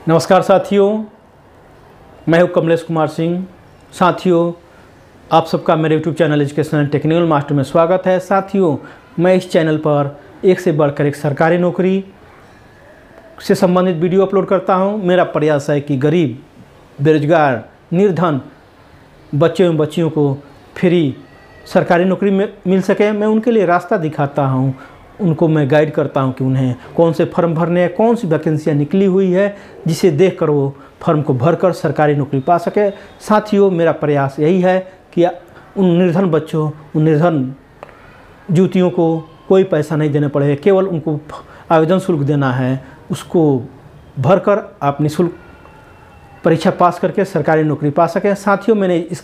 नमस्कार साथियों, मैं हूं कमलेश कुमार सिंह। साथियों, आप सबका मेरे YouTube channel educational technical master में स्वागत है। साथियों, मैं इस चैनल पर एक से बढ़कर एक सरकारी नौकरी से संबंधित वीडियो अपलोड करता हूं। मेरा प्रयास है कि गरीब, बेरोजगार, निर्धन बच्चे एवं बच्चियों को फ्री सरकारी नौकरी में मिल सके। मैं उनके लिए रास्ता दिखाता हूं, उनको मैं गाइड करता हूं कि उन्हें कौन से फॉर्म भरने हैं, कौन सी वैकेंसियाँ निकली हुई है, जिसे देखकर वो फॉर्म को भरकर सरकारी नौकरी पा सके। साथियों, मेरा प्रयास यही है कि उन निर्धन बच्चों, उन निर्धन युवतियों को कोई पैसा नहीं देना पड़े, केवल उनको आवेदन शुल्क देना है। उसको भरकर आप निःशुल्क परीक्षा पास करके सरकारी नौकरी पा सकें। साथियों, मैंने इस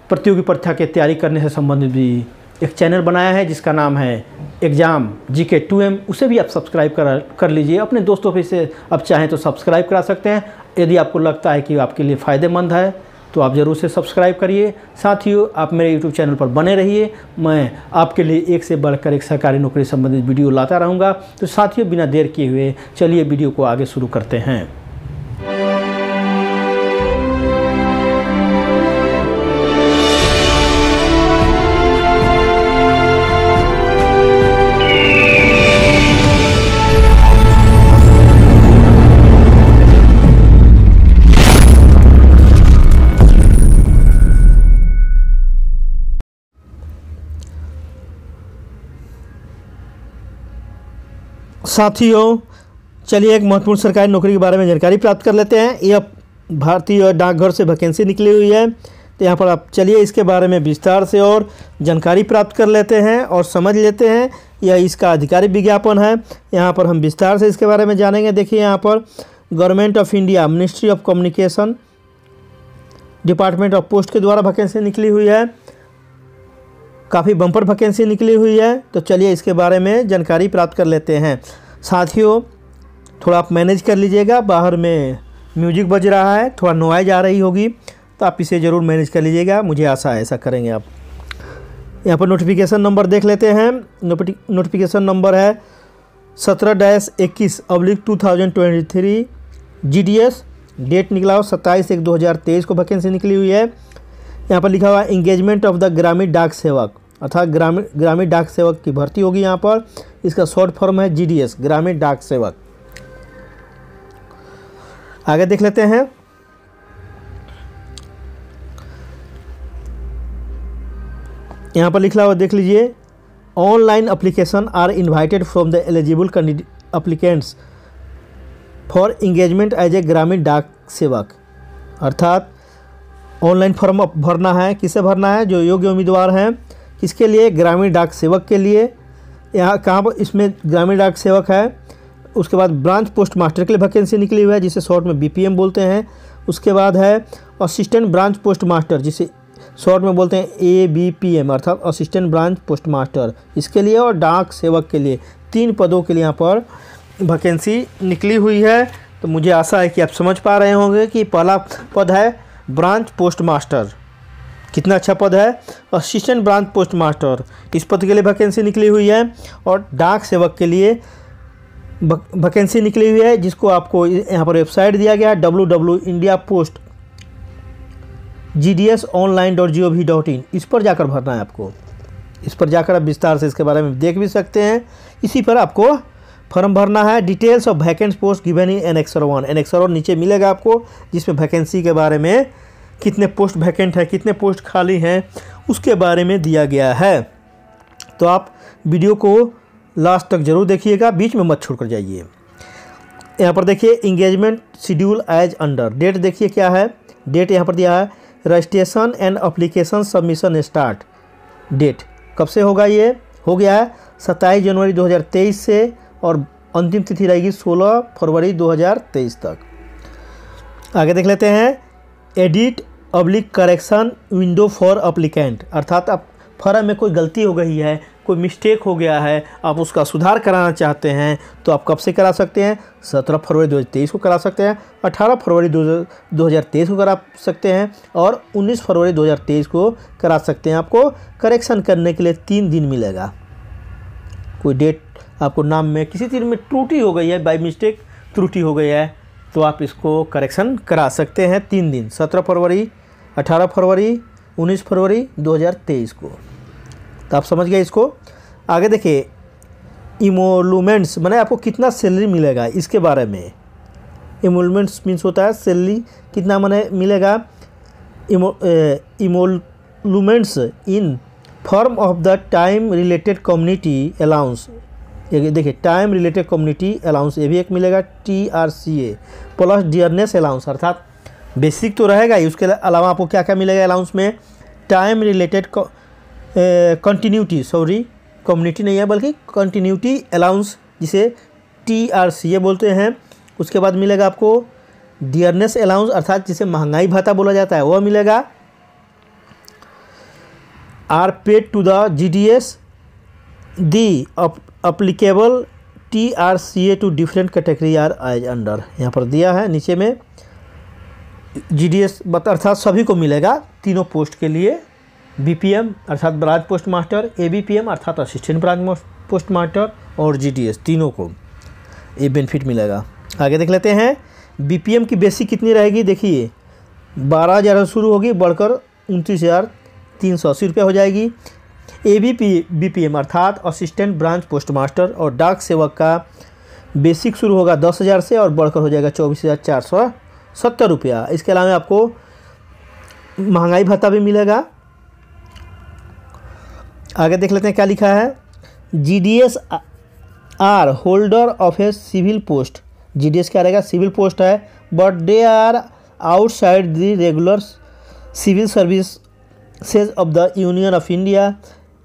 प्रतियोगी परीक्षा की तैयारी करने से संबंधित भी एक चैनल बनाया है जिसका नाम है एग्ज़ाम GK 2M। उसे भी आप सब्सक्राइब कर लीजिए। अपने दोस्तों पे से आप चाहें तो सब्सक्राइब करा सकते हैं। यदि आपको लगता है कि आपके लिए फ़ायदेमंद है तो आप ज़रूर से सब्सक्राइब करिए। साथियों, आप मेरे YouTube चैनल पर बने रहिए। मैं आपके लिए एक से बढ़कर एक सरकारी नौकरी संबंधित वीडियो लाता रहूँगा। तो साथियों, बिना देर किए हुए चलिए वीडियो को आगे शुरू करते हैं। साथियों, चलिए एक महत्वपूर्ण सरकारी नौकरी के बारे में जानकारी प्राप्त कर लेते हैं। यह भारतीय डाकघर से वैकेंसी निकली हुई है। तो यहाँ पर आप चलिए इसके बारे में विस्तार से और जानकारी प्राप्त कर लेते हैं और समझ लेते हैं। यह इसका आधिकारिक विज्ञापन है। यहाँ पर हम विस्तार से इसके बारे में जानेंगे। देखिए, यहाँ पर government of India, ministry of communication, department of post के द्वारा वैकेंसी निकली हुई है। काफ़ी बम्पर वैकेंसी निकली हुई है। तो चलिए इसके बारे में जानकारी प्राप्त कर लेते हैं। साथियों, थोड़ा आप मैनेज कर लीजिएगा। बाहर में म्यूजिक बज रहा है, थोड़ा नॉइज़ आ रही होगी, तो आप इसे ज़रूर मैनेज कर लीजिएगा। मुझे आशा है ऐसा करेंगे आप। यहाँ पर नोटिफिकेशन नंबर देख लेते हैं। नोटिफिकेशन नंबर है 17-21/2023 GDS। डेट निकला हो 27/1/2023 को वैकेंसी निकली हुई है। यहाँ पर लिखा हुआ है इंगेजमेंट ऑफ द ग्रामीण डाक सेवक, अर्थात ग्रामीण डाक सेवक की भर्ती होगी यहाँ पर। इसका शॉर्ट फॉर्म है GDS, ग्रामीण डाक सेवक। आगे देख लेते हैं। यहाँ पर लिखा हुआ देख लीजिए, online application are invited from the eligible applicants for engagement as a Gramin डाक सेवक। अर्थात ऑनलाइन फॉर्म भरना है। किसे भरना है? जो योग्य उम्मीदवार हैं। किसके लिए? ग्रामीण डाक सेवक के लिए। यहाँ कहाँ पर इसमें ग्रामीण डाक सेवक है। उसके बाद ब्रांच पोस्ट मास्टर के लिए वैकेंसी निकली हुई है, जिसे शॉर्ट में BPM बोलते हैं। उसके बाद है असिस्टेंट ब्रांच पोस्ट मास्टर, जिसे शॉर्ट में बोलते हैं ABPM, अर्थात असिस्टेंट ब्रांच पोस्ट मास्टर, इसके लिए। और डाक सेवक के लिए 3 पदों के लिए यहाँ पर वैकेंसी निकली हुई है। तो मुझे आशा है कि आप समझ पा रहे होंगे कि पहला पद है ब्रांच पोस्ट मास्टर। कितना अच्छा पद है, असिस्टेंट ब्रांच पोस्ट मास्टर। इस पद के लिए वैकेंसी निकली हुई है। और डाक सेवक के लिए वैकेंसी निकली हुई है, जिसको आपको यहाँ पर वेबसाइट दिया गया है www.indiapost.gds.online.gov.in। इस पर जाकर भरना है आपको। इस पर जाकर आप विस्तार से इसके बारे में देख भी सकते हैं। इसी पर आपको फॉर्म भरना है। Details of vacant post given in annexure 1। Annexure 1 नीचे मिलेगा आपको, जिसमें वैकेंसी के बारे में, कितने पोस्ट वैकेंट है, कितने पोस्ट खाली हैं, उसके बारे में दिया गया है। तो आप वीडियो को लास्ट तक जरूर देखिएगा, बीच में मत छोड़कर जाइए। यहाँ पर देखिए engagement schedule as under. Date देखिए क्या है। डेट यहाँ पर दिया है registration and application submission start. Date कब से होगा? ये हो गया है 27 जनवरी 2023 से, और अंतिम तिथि रहेगी 16 फरवरी 2023 तक। आगे देख लेते हैं एडिट/करेक्शन विंडो फॉर एप्लीकेंट। अर्थात आप फॉर्म में कोई गलती हो गई है, कोई मिस्टेक हो गया है, आप उसका सुधार कराना चाहते हैं, तो आप कब से करा सकते हैं? 17 फरवरी 2023 को करा सकते हैं, 18 फरवरी 2023 को करा सकते हैं, और 19 फरवरी 2023 को करा सकते हैं। आपको करेक्शन करने के लिए 3 दिन मिलेगा। कोई डेट आपको नाम में किसी चीज़ में त्रुटि हो गई है, बाय मिस्टेक त्रुटि हो गई है, तो आप इसको करेक्शन करा सकते हैं 3 दिन, 17 फरवरी, 18 फरवरी, 19 फरवरी 2023 को। तो आप समझ गए इसको। आगे देखिए, इमोलूमेंट्स माने आपको कितना सैलरी मिलेगा इसके बारे में। इमोलूमेंट्स मीन्स होता है सैलरी कितना माने मिलेगा। Emoluments in form of the time related community allowance, ये देखिए टाइम रिलेटेड कम्युनिटी अलाउंस, ये भी एक मिलेगा TRCA प्लस डियरनेस अलाउंस, अर्थात बेसिक तो रहेगा ही, उसके अलावा आपको क्या क्या मिलेगा अलाउंस में। Time related continuity, sorry community नहीं है बल्कि कंटिन्यूटी अलाउंस, जिसे TRCA बोलते हैं। उसके बाद मिलेगा आपको डियरनेस अलाउंस, अर्थात जिसे महंगाई भत्ता बोला जाता है, वह मिलेगा। Are paid to the GDS the applicable TRCA to different category are as under, यहाँ पर दिया है नीचे में। GDS अर्थात सभी को मिलेगा तीनों पोस्ट के लिए। BPM अर्थात ब्रांच पोस्ट मास्टर, ABPM अर्थात असिस्टेंट ब्रांच पोस्ट मास्टर और GDS तीनों को ये बेनिफिट मिलेगा। आगे देख लेते हैं BPM की बेसिक कितनी रहेगी। देखिए 12,000 शुरू होगी, बढ़कर 29,380 रुपये हो जाएगी। ABPM अर्थात असिस्टेंट ब्रांच पोस्ट मास्टर और डाक सेवक का बेसिक शुरू होगा 10,000 से और बढ़कर हो जाएगा 24,470 रुपया। इसके अलावा आपको महंगाई भत्ता भी मिलेगा। आगे देख लेते हैं क्या लिखा है। GDS are holder of a civil post, GDS क्या रहेगा, सिविल पोस्ट है, but they are outside the regular civil services of the Union of India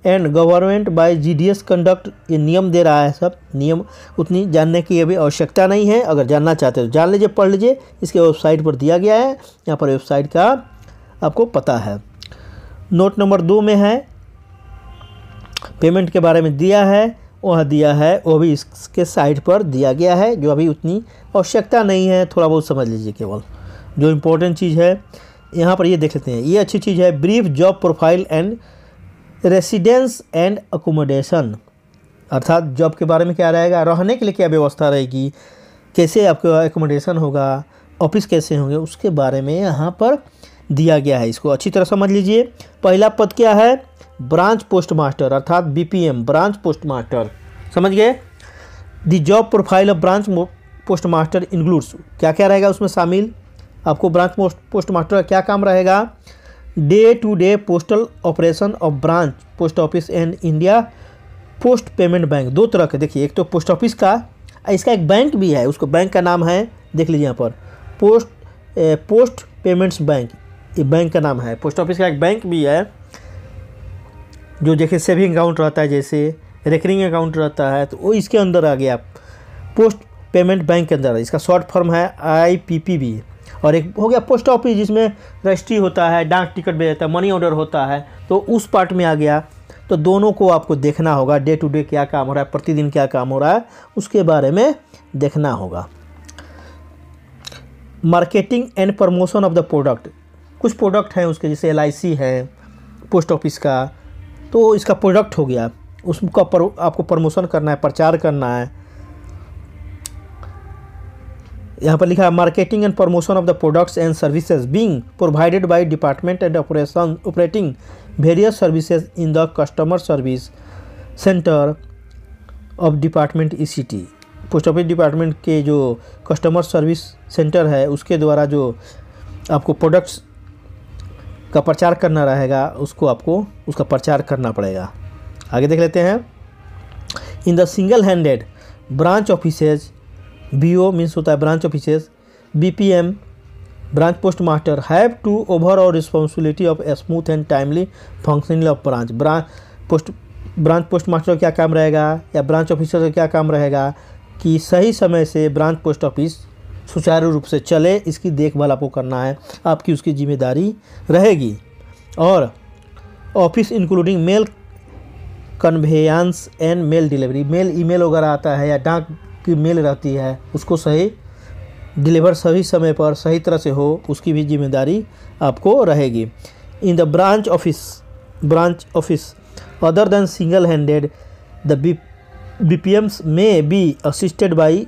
and government by GDS conduct, ये नियम दे रहा है। सब नियम उतनी जानने की अभी आवश्यकता नहीं है, अगर जानना चाहते हो जान लीजिए, पढ़ लीजिए, इसके वेबसाइट पर दिया गया है, यहाँ पर वेबसाइट का आपको पता है। नोट नंबर 2 में है, पेमेंट के बारे में दिया है, वह दिया है, वो भी इसके साइट पर दिया गया है, जो अभी उतनी आवश्यकता नहीं है, थोड़ा बहुत समझ लीजिए। केवल जो इम्पोर्टेंट चीज़ है यहाँ पर ये देख लेते हैं, ये अच्छी चीज़ है। Brief job profile and residence and accommodation, अर्थात जॉब के बारे में क्या रहेगा, रहने के लिए क्या व्यवस्था रहेगी, कैसे आपका एकोमोडेशन होगा, ऑफिस कैसे होंगे, उसके बारे में यहाँ पर दिया गया है। इसको अच्छी तरह समझ लीजिए। पहला पद क्या है, ब्रांच पोस्ट मास्टर अर्थात BPM ब्रांच पोस्ट मास्टर, समझ गए। The job profile of branch post master includes, क्या क्या रहेगा उसमें शामिल, आपको ब्रांच पोस्ट मास्टर का क्या काम रहेगा। Day to day postal operation of branch post office and India post payment bank, दो तरह के। देखिए एक तो पोस्ट ऑफिस का, इसका एक बैंक भी है, उसको बैंक का नाम है, देख लीजिए यहाँ पर पोस्ट पेमेंट्स बैंक, ये बैंक का नाम है। पोस्ट ऑफिस का एक बैंक भी है, जो देखिए सेविंग अकाउंट रहता है, जैसे रेकरिंग अकाउंट रहता है, तो वो इसके अंदर आ गया, पोस्ट पेमेंट बैंक के अंदर। इसका शॉर्ट फॉर्म है IPPB। और एक हो गया पोस्ट ऑफिस, जिसमें रजिस्ट्री होता है, डाक टिकट भेज जाता है, मनी ऑर्डर होता है, तो उस पार्ट में आ गया। तो दोनों को आपको देखना होगा, डे टू डे क्या काम हो रहा है, प्रतिदिन क्या काम हो रहा है, उसके बारे में देखना होगा। Marketing and promotion of the product, कुछ प्रोडक्ट हैं उसके, जैसे LIC है पोस्ट ऑफिस का, तो इसका प्रोडक्ट हो गया, उसका आपको प्रमोशन करना है, प्रचार करना है। यहाँ पर लिखा है marketing and promotion of the products and services being provided by department and operating various services in the customer service centre of department ECT। Post office department के जो कस्टमर सर्विस सेंटर है, उसके द्वारा जो आपको प्रोडक्ट्स का प्रचार करना रहेगा, उसको आपको उसका प्रचार करना पड़ेगा। आगे देख लेते हैं। In the single handed branch offices, BO means होता है branch offices, BPM branch post master have to overall responsibility of a smooth and timely functioning of branch post master का क्या काम रहेगा, या ब्रांच ऑफिसर का क्या काम रहेगा, कि सही समय से ब्रांच पोस्ट ऑफिस सुचारू रूप से चले, इसकी देखभाल आपको करना है, आपकी उसकी जिम्मेदारी रहेगी। और office including mail conveyance and mail delivery, mail email वगैरह आता है या डाक की मेल रहती है, उसको सही डिलीवर सही समय पर सही तरह से हो, उसकी भी जिम्मेदारी आपको रहेगी। In the branch office other than single handed the BPMs may be assisted by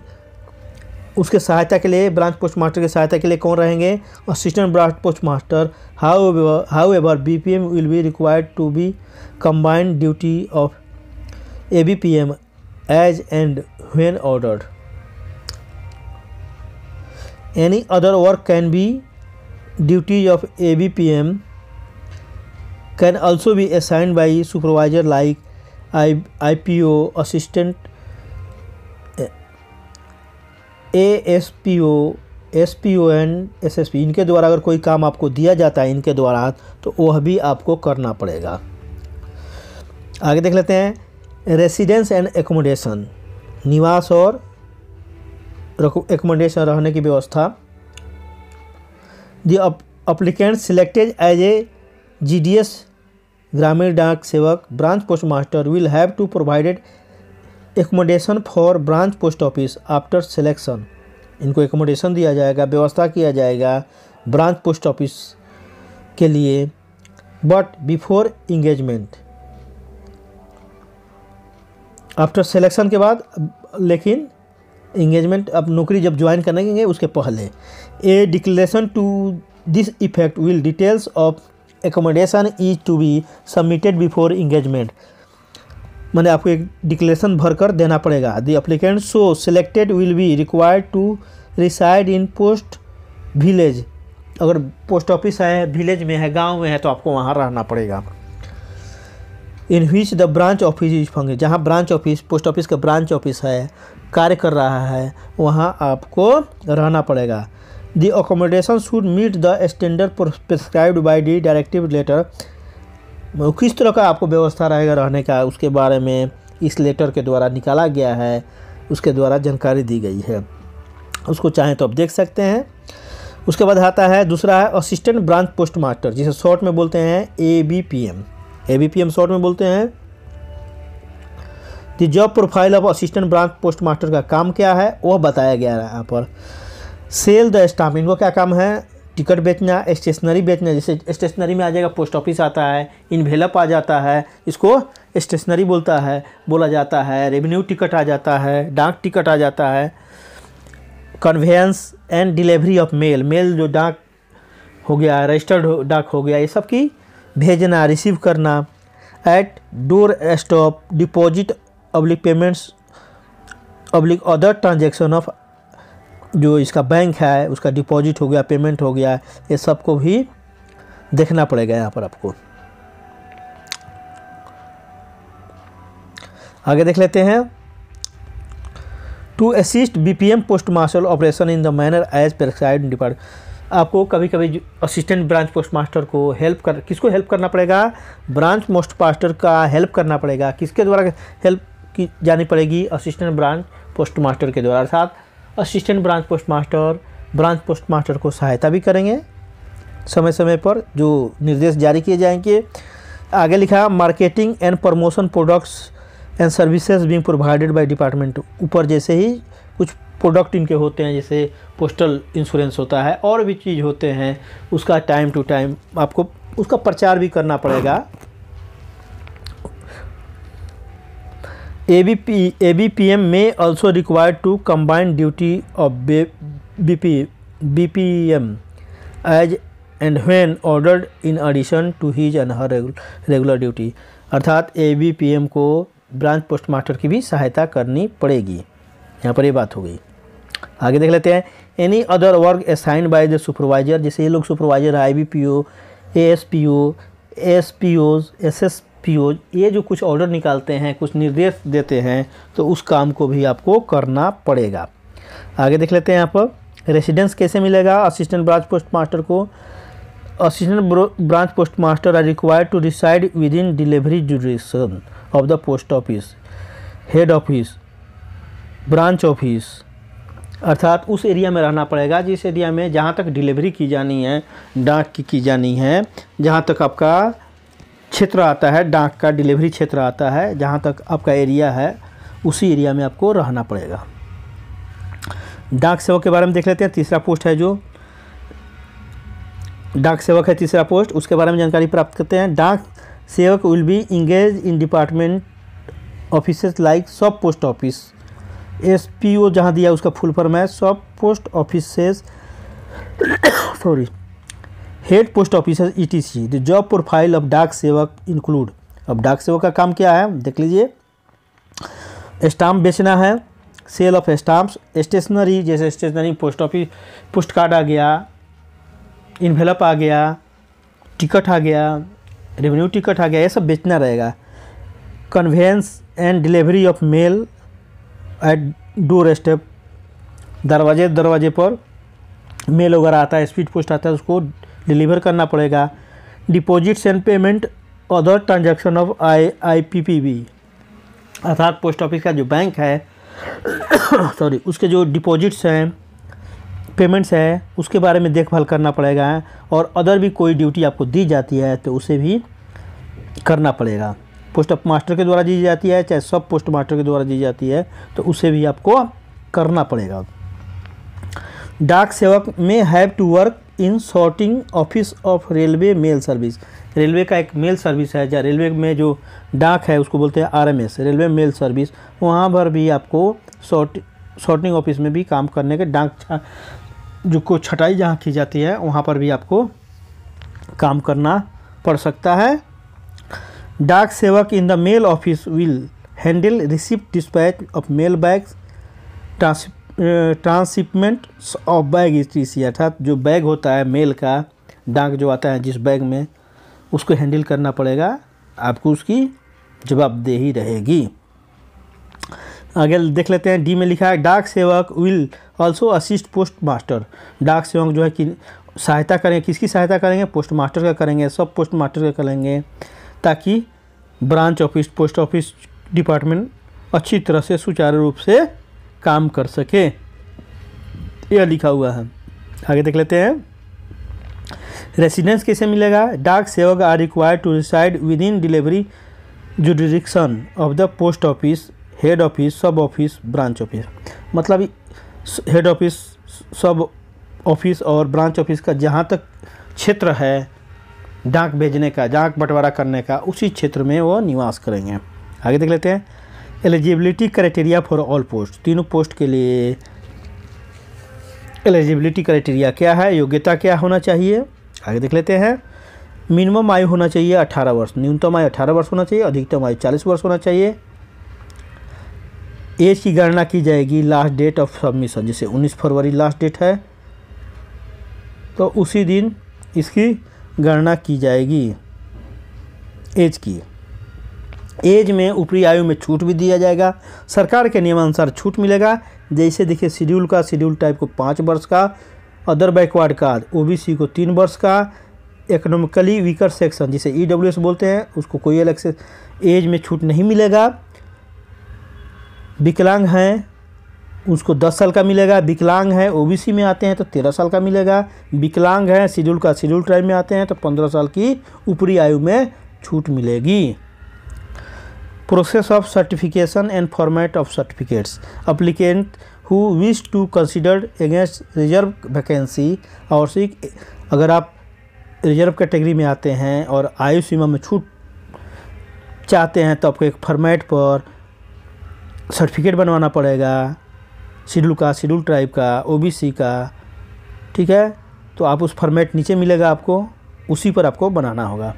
उसके सहायता के लिए, ब्रांच पोस्ट मास्टर की सहायता के लिए कौन रहेंगे? Assistant branch post master. However BPM will be required to be combined duty of ABPM as and when ordered. Any other work can be duties of ABPM can also be assigned by supervisor like IPO, assistant ASPO, SPO and SSP। इनके द्वारा अगर कोई काम आपको दिया जाता है इनके द्वारा, तो वह भी आपको करना पड़ेगा। आगे देख लेते हैं रेसिडेंस एंड एकोमोडेशन, निवास और एकोमोडेशन, रहने की व्यवस्था। The applicant selected as a GDS ग्रामीण डाक सेवक branch post master will have to provided accommodation for branch post office after selection. इनको एकोमोडेशन दिया जाएगा, व्यवस्था किया जाएगा ब्रांच पोस्ट ऑफिस के लिए, but before engagement, after selection के बाद, लेकिन इंगेजमेंट, अब नौकरी जब ज्वाइन करेंगे उसके पहले। A declaration to this effect will details of accommodation is to be submitted before engagement. मैंने आपको एक डिक्लेरेशन भरकर देना पड़ेगा। The applicant so selected will be required to reside in post village. अगर पोस्ट ऑफिस है विलेज में है, गांव में है, तो आपको वहाँ रहना पड़ेगा। In which the branch office is function, जहाँ ब्रांच ऑफिस, पोस्ट ऑफिस का ब्रांच ऑफिस है, कार्य कर रहा है, वहाँ आपको रहना पड़ेगा। The accommodation should meet the standard prescribed by the directive letter। किस तरह का आपको व्यवस्था रहेगा रहने का, उसके बारे में इस लेटर के द्वारा निकाला गया है, उसके द्वारा जानकारी दी गई है। उसको चाहें तो आप देख सकते हैं। उसके बाद आता है दूसरा है असिस्टेंट ब्रांच पोस्ट मास्टर, जिसे शॉर्ट में बोलते हैं ABPM। ABPM शॉर्ट में बोलते हैं। The job profile of assistant branch post master का काम क्या है वह बताया गया है यहाँ पर। सेल द स्टाम्प, इनको क्या काम है? टिकट बेचना, स्टेशनरी बेचना। जैसे स्टेशनरी में आ जाएगा, पोस्ट ऑफिस आता है, इन्वेलप आ जाता है, इसको स्टेशनरी बोला जाता है। रेवेन्यू टिकट आ जाता है, डाक टिकट आ जाता है। Conveyance and delivery of mail, mail जो डाक हो गया, रजिस्टर्ड डाक हो गया, ये सब की भेजना, रिसीव करना। At door stop deposit oblique payments oblique other transaction of, जो इसका बैंक है उसका डिपॉजिट हो गया, पेमेंट हो गया, ये सबको भी देखना पड़ेगा यहाँ पर आपको। आगे देख लेते हैं। To assist BPM post master operation in the manner as prescribed depart. आपको कभी कभी असिस्टेंट ब्रांच पोस्ट मास्टर को किसको हेल्प करना पड़ेगा? ब्रांच पोस्ट मास्टर का हेल्प करना पड़ेगा। किसके द्वारा हेल्प की जानी पड़ेगी? असिस्टेंट ब्रांच पोस्ट मास्टर के द्वारा। अर्थात असिस्टेंट ब्रांच पोस्ट मास्टर को सहायता भी करेंगे समय समय पर, जो निर्देश जारी किए जाएंगे। आगे लिखा marketing and promotion products and services being provided by department. ऊपर जैसे ही कुछ प्रोडक्ट इनके होते हैं, जैसे पोस्टल इंश्योरेंस होता है और भी चीज़ होते हैं, उसका टाइम टू टाइम आपको उसका प्रचार भी करना पड़ेगा। ABPM may also required to combine duty of BPM as and when ordered in addition to his and her regular duty। अर्थात ABPM को ब्रांच पोस्ट मास्टर की भी सहायता करनी पड़ेगी। यहाँ पर ये बात हो गई। आगे देख लेते हैं। Any other work assigned by the supervisor, जैसे ये लोग सुपरवाइजर है, IBPO, ASPO, SPOs, SSPOs, ये जो कुछ ऑर्डर निकालते हैं, कुछ निर्देश देते हैं, तो उस काम को भी आपको करना पड़ेगा। आगे देख लेते हैं। यहाँ पर रेसिडेंस कैसे मिलेगा असिस्टेंट ब्रांच पोस्ट मास्टर को? Assistant branch post master are required to reside within delivery jurisdiction of the post office, head office, branch office. अर्थात उस एरिया में रहना पड़ेगा जिस एरिया में जहाँ तक डिलीवरी की जानी है, डाक की जानी है, जहाँ तक आपका क्षेत्र आता है, डाक का डिलीवरी क्षेत्र आता है, जहाँ तक आपका एरिया है, उसी एरिया में आपको रहना पड़ेगा। डाक सेवक के बारे में देख लेते हैं। तीसरा पोस्ट है जो डाक सेवक है, तीसरा पोस्ट, उसके बारे में जानकारी प्राप्त करते हैं। डाक सेवक will be engage in department offices like सब पोस्ट ऑफिस SPO जहाँ दिया उसका फुल फॉर्म है सब post offices sorry head post officer ETC। The job profile of डाक सेवक इंक्लूड। अब डाक सेवक का काम क्या है देख लीजिए। स्टाम्प बेचना है, सेल ऑफ स्टाम्प्स, स्टेशनरी जैसे stationery post office post card आ गया, इन्वेलप आ गया, टिकट आ गया, रेवेन्यू टिकट आ गया, ये सब बेचना रहेगा। Conveyance and delivery of mail at doorstep, दरवाजे पर मेल वगैरह आता है, स्पीड पोस्ट आता है, उसको डिलीवर करना पड़ेगा। Deposits and payment other transaction of IPPB, अर्थात पोस्ट ऑफिस का जो बैंक है सॉरी उसके जो डिपॉजिट्स हैं, पेमेंट्स है, उसके बारे में देखभाल करना पड़ेगा। और अदर भी कोई ड्यूटी आपको दी जाती है तो उसे भी करना पड़ेगा। पोस्ट मास्टर के द्वारा दी जाती है चाहे सब पोस्ट मास्टर के द्वारा दी जाती है तो उसे भी आपको करना पड़ेगा। डाक सेवक may have to work in sorting office of railway mail service. Railway का एक मेल सर्विस है, जहाँ रेलवे में जो डाक है उसको बोलते हैं RMS, रेलवे मेल सर्विस। वहाँ पर भी आपको सॉर्टिंग ऑफिस में भी काम करने के डाक जो को छटाई जहाँ की जाती है वहाँ पर भी आपको काम करना पड़ सकता है। डाक सेवक in the mail office will handle receipt dispatch of mail bags, transshipment of bag ETC, अर्थात जो बैग होता है मेल का, डाक जो आता है जिस बैग में उसको हैंडल करना पड़ेगा, आपको उसकी जवाबदेही रहेगी। आगे देख लेते हैं। डी में लिखा है डाक सेवक will also assist post master. डाक सेवक जो है कि सहायता करेंगे, किसकी सहायता करेंगे? पोस्ट मास्टर का करेंगे, सब पोस्ट मास्टर का करेंगे, ताकि branch office post office department अच्छी तरह से सुचारू रूप से काम कर सके, यह लिखा हुआ है। आगे देख लेते हैं। रेसिडेंस कैसे मिलेगा? डाक सेवक are required to reside within delivery jurisdiction of the post office, head office, sub office, branch office. मतलब हेड ऑफिस, सब ऑफिस और ब्रांच ऑफिस का जहाँ तक क्षेत्र है डाक भेजने का, डाक बंटवारा करने का, उसी क्षेत्र में वो निवास करेंगे। आगे देख लेते हैं। Eligibility criteria for all post, तीनों पोस्ट के लिए एलिजिबिलिटी क्राइटेरिया क्या है, योग्यता क्या होना चाहिए? आगे देख लेते हैं। मिनिमम आयु होना चाहिए 18 वर्ष, न्यूनतम आयु 18 वर्ष होना चाहिए, अधिकतम आयु 40 वर्ष होना चाहिए। एज की गणना की जाएगी लास्ट डेट ऑफ सबमिशन, जैसे 19 फरवरी लास्ट डेट है तो उसी दिन इसकी गणना की जाएगी एज की। एज में ऊपरी आयु में छूट भी दिया जाएगा, सरकार के नियमानुसार छूट मिलेगा। जैसे देखिए शेड्यूल का, शेड्यूल टाइप को 5 वर्ष का, अदर बैकवर्ड का OBC को 3 वर्ष का, इकोनॉमिकली वीकर सेक्शन जिसे EWS बोलते हैं उसको कोई अलग से एज में छूट नहीं मिलेगा। विकलांग हैं उसको 10 साल का मिलेगा, विकलांग है OBC में आते हैं तो 13 साल का मिलेगा, विकलांग है शेड्यूल का, शेड्यूल ट्राइब में आते हैं तो 15 साल की ऊपरी आयु में छूट मिलेगी। Process of certification and format of certificates, applicant who wish to considered against reserve vacancy और सीक, अगर आप रिजर्व कैटेगरी में आते हैं और आयु सीमा में छूट चाहते हैं तो आपको एक फॉर्मेट पर सर्टिफिकेट बनवाना पड़ेगा, शेड्यूल का, शेड्यूल ट्राइब का, OBC का, ठीक है। तो आप उस फॉर्मेट नीचे मिलेगा आपको, उसी पर आपको बनाना होगा।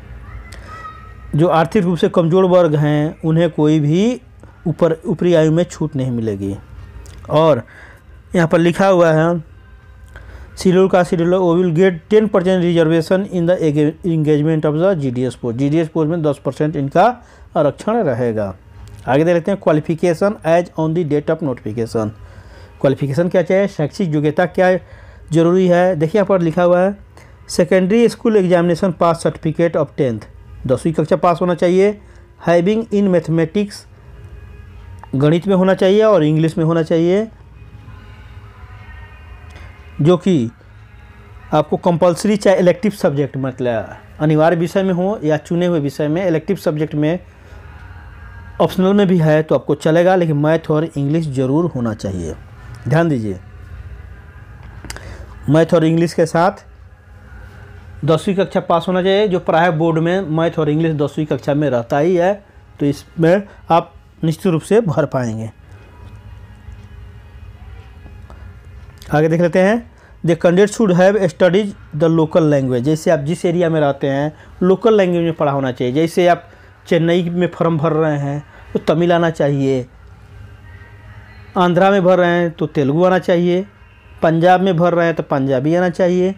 जो आर्थिक रूप से कमज़ोर वर्ग हैं उन्हें कोई भी ऊपरी आयु में छूट नहीं मिलेगी। और यहाँ पर लिखा हुआ है शेड्यूल का शेड्यूल वो will get 10% reservation in the engagement of the GDS post, GDS post में 10% इनका आरक्षण रहेगा। आगे देख लेते हैं। Qualification as on the date of notification, qualification क्या चाहिए, शैक्षिक योग्यता क्या जरूरी है? देखिए यहाँ पर लिखा हुआ है secondary school examination pass certificate of 10th, 10वीं कक्षा पास होना चाहिए। हैविंग इन मैथमेटिक्स, गणित में होना चाहिए और इंग्लिश में होना चाहिए, जो कि आपको कंपलसरी चाहे इलेक्टिव सब्जेक्ट मतलब अनिवार्य विषय में हो या चुने हुए विषय में, इलेक्टिव सब्जेक्ट में ऑप्शनल में भी है तो आपको चलेगा, लेकिन मैथ और इंग्लिश ज़रूर होना चाहिए। ध्यान दीजिए, मैथ और इंग्लिश के साथ 10वीं कक्षा पास होना चाहिए। जो प्राइवेट बोर्ड में मैथ और इंग्लिश 10वीं कक्षा में रहता ही है तो इसमें आप निश्चित रूप से भर पाएंगे। आगे देख लेते हैं, the candidate should have studies the local language. जैसे आप जिस एरिया में रहते हैं लोकल लैंग्वेज में पढ़ा होना चाहिए। जैसे आप चेन्नई में फॉर्म भर रहे हैं तो तमिल आना चाहिए, आंध्रा में भर रहे हैं तो तेलुगु आना चाहिए, पंजाब में भर रहे हैं तो पंजाबी आना चाहिए,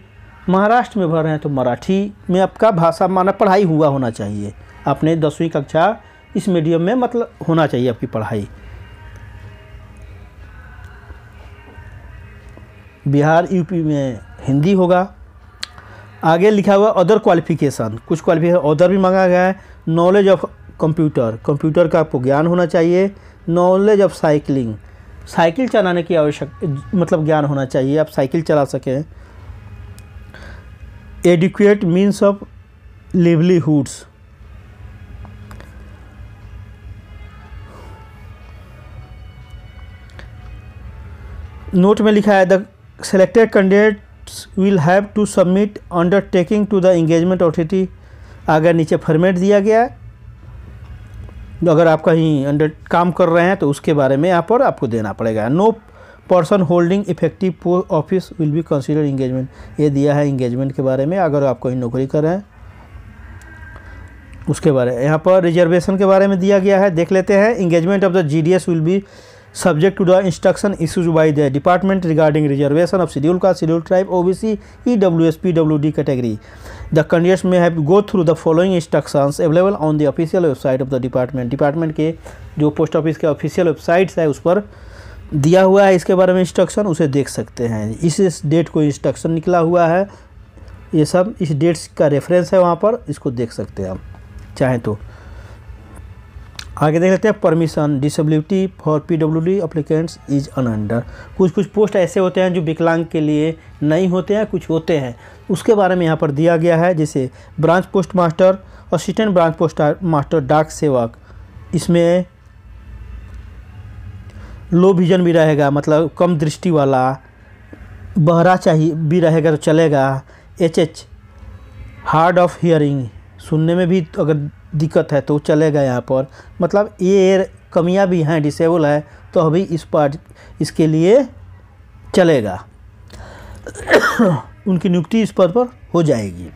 महाराष्ट्र में भर रहे हैं तो मराठी में आपका भाषा माना पढ़ाई हुआ होना चाहिए। आपने 10वीं कक्षा इस मीडियम में मतलब होना चाहिए आपकी पढ़ाई। बिहार यूपी में हिंदी होगा। आगे लिखा हुआ अदर क्वालिफिकेशन, कुछ क्वालिफिकेशन अदर भी मांगा गया है। नॉलेज ऑफ कंप्यूटर, कंप्यूटर का आपको ज्ञान होना चाहिए। नॉलेज ऑफ साइकिलिंग, साइकिल चलाने की मतलब ज्ञान होना चाहिए, आप साइकिल चला सकें। एडिक्वेट मीन्स ऑफ लिवलीहुड्स, नोट में लिखा है the selected candidates will have to submit undertaking to the engagement authority। अगर नीचे फॉर्मेट दिया गया है, अगर आप कहीं अंडर काम कर रहे हैं तो उसके बारे में यहाँ पर आपको देना पड़ेगा। No person holding effective office will be consider engagement, ये दिया है इंगेजमेंट के बारे में। अगर आप कहीं नौकरी कर रहे हैं उसके बारे में। यहाँ पर रिजर्वेशन के बारे में दिया गया है, देख लेते हैं। Engagement of the GDS will be subject to the instruction issued by the department regarding reservation of scheduled caste, scheduled tribe, OBC, EWS, PWD category. The candidates may have go through the following instructions available on the official website of the department। Department के जो post office के official websites है उस पर दिया हुआ है इसके बारे में इंस्ट्रक्शन, उसे देख सकते हैं। इस डेट को इंस्ट्रक्शन निकला हुआ है, ये सब इस डेट्स का रेफरेंस है वहाँ पर, इसको देख सकते हैं आप चाहें तो। आगे देख लेते हैं permission disability for PWD applicants is अनअंडर। कुछ पोस्ट ऐसे होते हैं जो विकलांग के लिए नहीं होते हैं, कुछ होते हैं, उसके बारे में यहाँ पर दिया गया है। जैसे branch post master, assistant branch post master, डाक सेवक, इसमें लो विजन भी रहेगा, मतलब कम दृष्टि वाला, बहरा चाहिए भी रहेगा तो चलेगा। HH हार्ड ऑफ हियरिंग, सुनने में भी अगर दिक्कत है तो चलेगा यहाँ पर, मतलब ये कमियां भी हैं, डिसेबल है तो अभी इस पार्ट इसके लिए चलेगा। उनकी नियुक्ति इस पद पर हो जाएगी।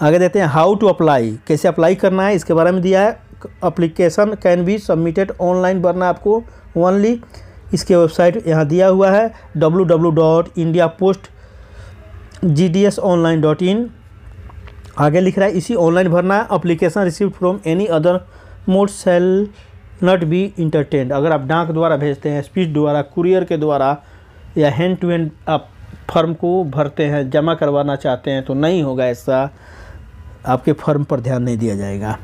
आगे देते हैं हाउ टू अप्लाई, कैसे अप्लाई करना है इसके बारे में दिया है। Application can be submitted online भरना आपको ओनली, इसके वेबसाइट यहाँ दिया हुआ है www.indiapost.gdsonline.in। आगे लिख रहा है इसी ऑनलाइन भरना है। Application receive from any other mode shall not be entertained, अगर आप डाक द्वारा भेजते हैं, स्पीच द्वारा, कुरियर के द्वारा या हैंड टू हैंड आप फॉर्म को भरते हैं, जमा करवाना चाहते हैं तो नहीं होगा ऐसा, आपके फॉर्म पर ध्यान नहीं दिया जाएगा।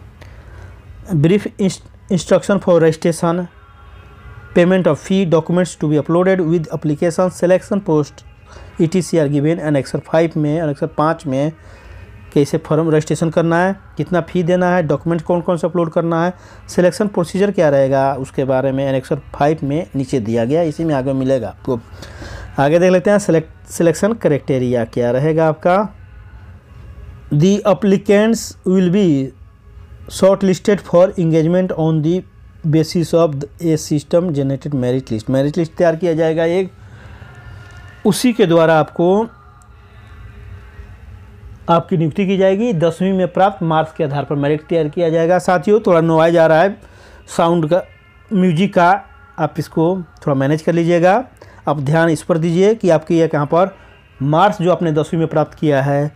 Brief instruction for registration, payment of fee, documents to be uploaded with application, selection post ETC are given. Annexure 5 में, एनेक्सर 5 में कैसे फॉर्म रजिस्ट्रेशन करना है, कितना फ़ी देना है, डॉक्यूमेंट कौन कौन सा अपलोड करना है, सिलेक्शन प्रोसीजर क्या रहेगा उसके बारे में एनेक्सर 5 में नीचे दिया गया, इसी में आगे मिलेगा आपको। आगे देख लेते हैं सिलेक्शन क्राइटेरिया क्या रहेगा आपका। The applicants will be shortlisted for engagement on the basis of a system generated merit list. Merit list तैयार किया जाएगा एक, उसी के द्वारा आपकी नियुक्ति की जाएगी। 10वीं में प्राप्त मार्क्स के आधार पर मेरिट तैयार किया जाएगा। साथियों थोड़ा नॉइज आ रहा है साउंड का, म्यूजिक का, आप इसको थोड़ा मैनेज कर लीजिएगा। आप ध्यान इस पर दीजिए कि आपकी ये कहाँ पर मार्क्स जो आपने 10वीं में प्राप्त किया है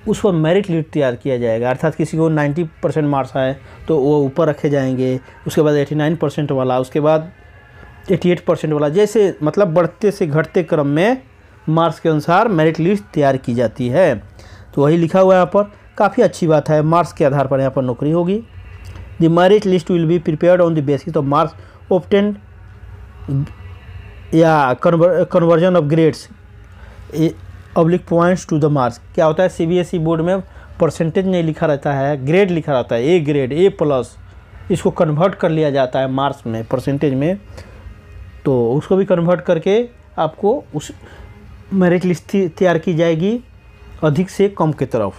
उस पर मेरिट लिस्ट तैयार किया जाएगा। अर्थात किसी को 90% मार्क्स आए तो वो ऊपर रखे जाएंगे, उसके बाद 89% वाला, उसके बाद 88% वाला, जैसे मतलब बढ़ते से घटते क्रम में मार्क्स के अनुसार मेरिट लिस्ट तैयार की जाती है। तो वही लिखा हुआ है यहाँ पर, काफ़ी अच्छी बात है, मार्क्स के आधार पर यहाँ पर नौकरी होगी। The merit list will be prepared on the basis of marks obtained या conversion of grades oblique points to the marks. क्या होता है CBSE बोर्ड में परसेंटेज नहीं लिखा रहता है, ग्रेड लिखा रहता है, A ग्रेड, A+, इसको कन्वर्ट कर लिया जाता है मार्क्स में, परसेंटेज में, तो उसको भी कन्वर्ट करके आपको उस मेरिट लिस्ट तैयार की जाएगी अधिक से कम की तरफ।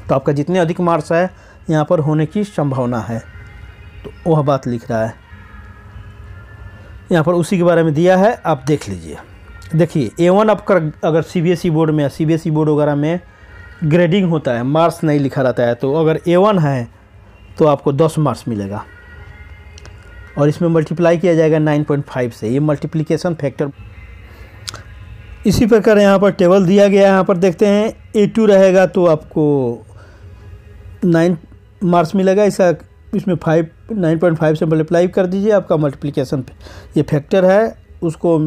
तो आपका जितने अधिक मार्क्स है यहाँ पर होने की संभावना है, तो वह बात लिख रहा है। यहाँ पर उसी के बारे में दिया है, आप देख लीजिए। देखिए A1 आपका अगर CBSE बोर्ड में या CBSE बोर्ड वगैरह में ग्रेडिंग होता है, मार्क्स नहीं लिखा रहता है, तो अगर A1 है तो आपको 10 मार्क्स मिलेगा और इसमें मल्टीप्लाई किया जाएगा 9.5 से, ये मल्टीप्लिकेशन फैक्टर। इसी प्रकार यहाँ पर टेबल दिया गया है, यहाँ पर देखते हैं A2 रहेगा तो आपको 9 मार्क्स मिलेगा, इसमें 9.5 से मल्टीप्लाई कर दीजिए, आपका मल्टीप्लिकेशन ये फैक्टर है, उसको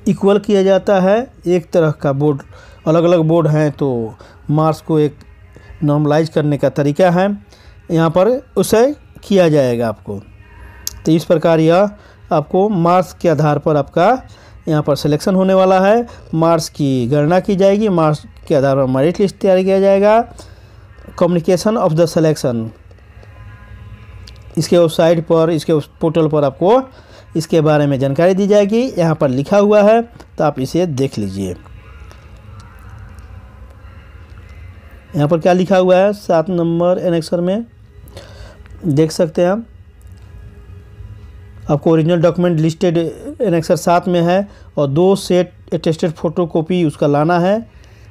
इक्वल किया जाता है। एक तरह का बोर्ड, अलग अलग बोर्ड हैं तो मार्क्स को एक नॉर्मलाइज करने का तरीका है, यहाँ पर उसे किया जाएगा आपको। तो इस प्रकार यह आपको मार्क्स के आधार पर आपका यहाँ पर सिलेक्शन होने वाला है, मार्क्स की गणना की जाएगी, मार्क्स के आधार पर मेरिट लिस्ट तैयार किया जाएगा। कम्युनिकेशन ऑफ द सिलेक्शन, इसके वेबसाइट पर, इसके पोर्टल पर आपको इसके बारे में जानकारी दी जाएगी, यहाँ पर लिखा हुआ है, तो आप इसे देख लीजिए। यहाँ पर क्या लिखा हुआ है 7 नंबर एनेक्सर में देख सकते हैं आप, आपको ओरिजिनल डॉक्यूमेंट लिस्टेड एनेक्सर 7 में है और 2 सेट अटेस्टेड फोटोकॉपी उसका लाना है।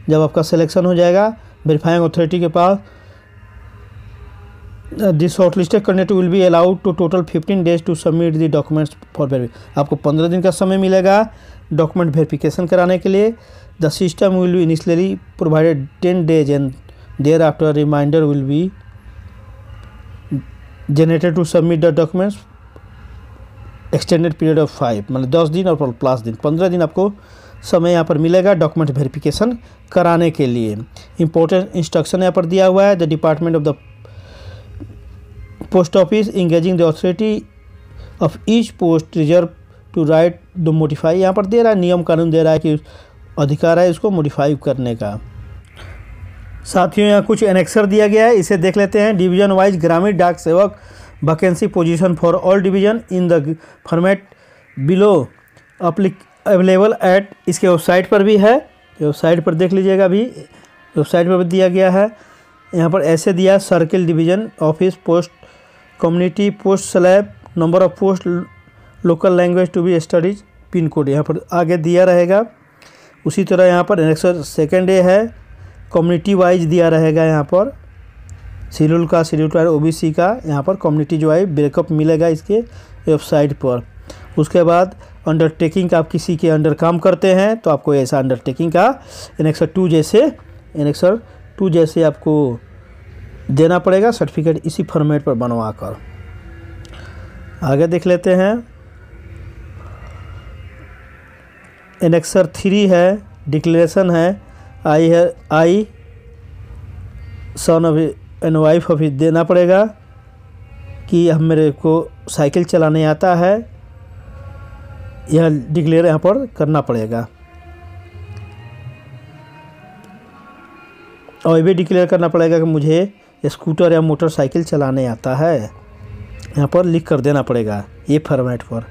जब आपका सिलेक्शन हो जाएगा वेरीफाइंग अथॉरिटी के पास, this shortlisted candidate will be allowed to total 15 days to submit the documents for verification. आपको 15 दिन का समय मिलेगा डॉक्यूमेंट वेरिफिकेशन कराने के लिए। The system will be initially provided 10 days and thereafter reminder will be generated to submit the documents extended period of 5, मतलब 10 दिन और प्लस दिन 15 दिन आपको समय यहाँ पर मिलेगा डॉक्यूमेंट वेरिफिकेशन कराने के लिए। इंपॉर्टेंट इंस्ट्रक्शन यहाँ पर दिया हुआ है, the department of the post office engaging the authority of each post reserve to right the modify, यहाँ पर दे रहा है, नियम कानून दे रहा है कि अधिकार है इसको मॉडिफाई करने का। साथियों यहाँ कुछ एनेक्सर दिया गया है, इसे देख लेते हैं। डिवीजन वाइज ग्रामीण डाक सेवक vacancy position for all division in the format below available at, इसके वेबसाइट पर भी है, वेबसाइट पर देख लीजिएगा, अभी वेबसाइट पर भी दिया गया है। यहाँ पर ऐसे दिया है, circle division office post community post slab number of post local language to be studies pin code यहाँ पर आगे दिया रहेगा। उसी तरह यहाँ पर एनेक्सर सेकेंड ए है, कम्युनिटी वाइज दिया रहेगा, यहाँ पर शेड्यूल का, शेड्यूल ट्राइब OBC का, यहाँ पर कम्युनिटी जो है ब्रेकअप मिलेगा इसके वेबसाइट पर। उसके बाद अंडरटेकिंग का, आप किसी के अंडर काम करते हैं तो आपको ऐसा अंडरटेकिंग का एनेक्सर 2 जैसे आपको देना पड़ेगा सर्टिफिकेट, इसी फॉर्मेट पर बनवा कर। आगे देख लेते हैं। एनेक्सर 3 है, डिक्लेरेशन है, I son of and wife of देना पड़ेगा कि हम मेरे को साइकिल चलाने आता है, यह डिक्लेयर यहाँ पर करना पड़ेगा। और ये भी डिक्लेयर करना पड़ेगा कि मुझे स्कूटर या मोटरसाइकिल चलाने आता है, यहाँ पर लिख कर देना पड़ेगा ये फॉर्मेट पर।